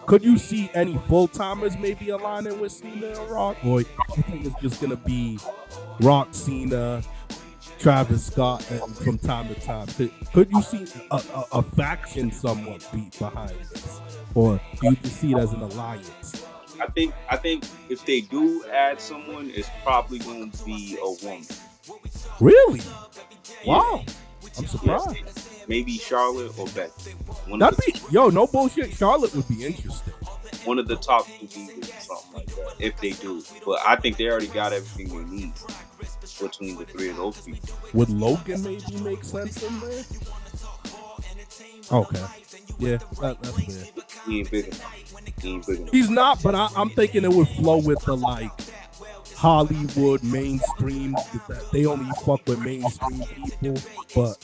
Could you see any full timers maybe aligning with Cena and Rock, or you think it's just gonna be Rock, Cena, Travis Scott, and from time to time? Could you see a faction somewhat beat behind this, or do you just see it as an alliance? I think if they do add someone, it's probably going to be a woman. Really? Yeah, Wow, I'm yeah, surprised. maybe Charlotte or Becky. One of That'd the be no bullshit. Charlotte would be interesting. one of the top two divas or something like that. If they do, but I think they already got everything they need between the three of those people. Would Logan maybe make sense in there? Okay, yeah, that's fair. He ain't big enough. He ain't big enough. He's not, but I'm thinking it would flow with the like Hollywood mainstream. That they only fuck with mainstream people, but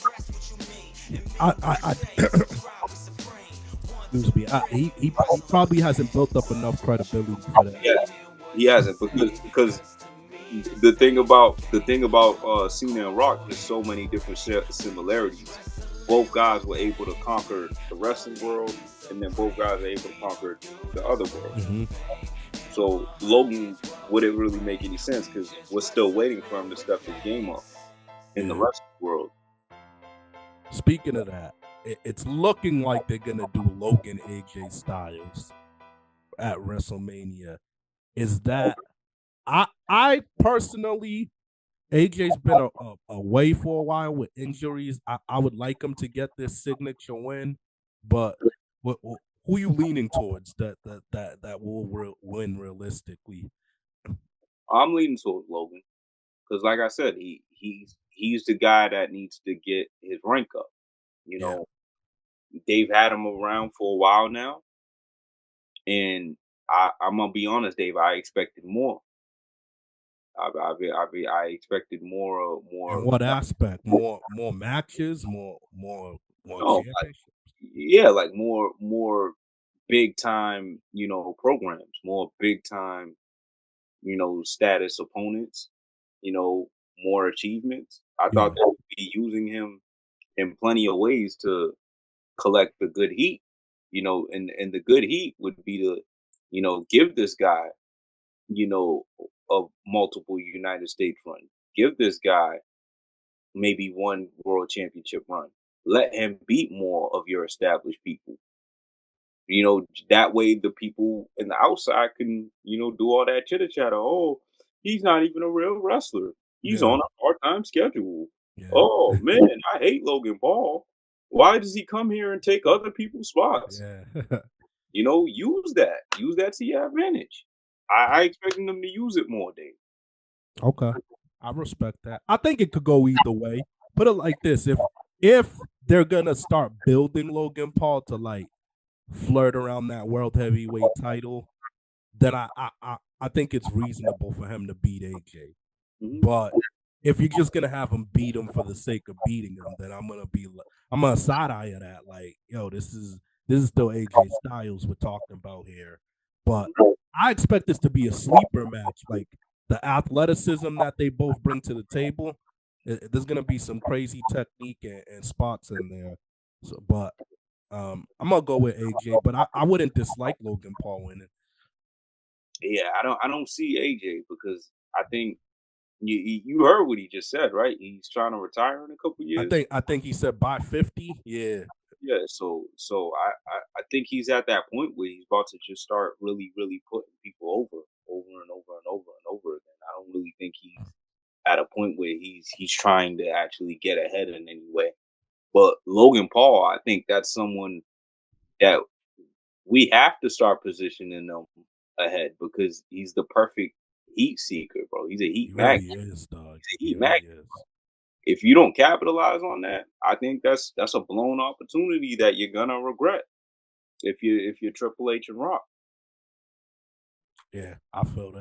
I excuse me. He probably hasn't built up enough credibility for that. Yeah, he hasn't because the thing about Cena and Rock, there's so many different similarities. Both guys were able to conquer the wrestling world, and then both guys are able to conquer the other world. Mm-hmm. So Logan wouldn't really make any sense because we're still waiting for him to step his game up in the wrestling world. Speaking of that, it's looking like they're gonna do Logan AJ Styles at WrestleMania. Is that I personally, AJ's been away for a while with injuries. I would like him to get this signature win, but who you leaning towards that will win realistically? I'm leaning towards Logan because, like I said, he's the guy that needs to get his rank up. You Yeah, know, they've had him around for a while now, and I'm gonna be honest, Dave. I expected more. I expected in more. what aspect? More matches, more No, championships. yeah, like more big time, programs, more big time, status opponents, more achievements. I thought Yeah, they would be using him in plenty of ways to collect the good heat, and the good heat would be to, give this guy, you know, a multiple United States run. Give this guy maybe one world championship run. Let him beat more of your established people. That way the people in the outside can, do all that chitter chatter. Oh, he's not even a real wrestler. He's yeah, on a part-time schedule. yeah, Oh man, I hate Logan Paul. Why does he come here and take other people's spots? yeah. Use that. Use that to your advantage. I expecting them to use it more, Dave. Okay, I respect that. I think it could go either way. Put it like this: if they're gonna start building Logan Paul to like flirt around that world heavyweight title, then I think it's reasonable for him to beat AJ. Mhm. But if you're just gonna have him beat him for the sake of beating him, then I'm gonna side eye of that. Like, yo, this is still AJ Styles we're talking about here. But I expect this to be a sleeper match. Like the athleticism that they both bring to the table, there's gonna be some crazy technique and spots in there. So, but I'm gonna go with AJ, but I wouldn't dislike Logan Paul winning. Yeah, I don't see AJ because I think you heard what he just said, right? He's trying to retire in a couple years. I think he said by 50. Yeah, Yeah, so I think he's at that point where he's about to just start really, really putting people over and over and over and over again. I don't really think he's at a point where he's trying to actually get ahead in any way. But Logan Paul, I think that's someone that we have to start positioning him ahead because he's the perfect heat seeker, bro. He's a he heat really magnet. is, dog. He's a He heat really magnet. is. If you don't capitalize on that, I think that's a blown opportunity that you're gonna regret if you're Triple H and Rock. Yeah, I feel that.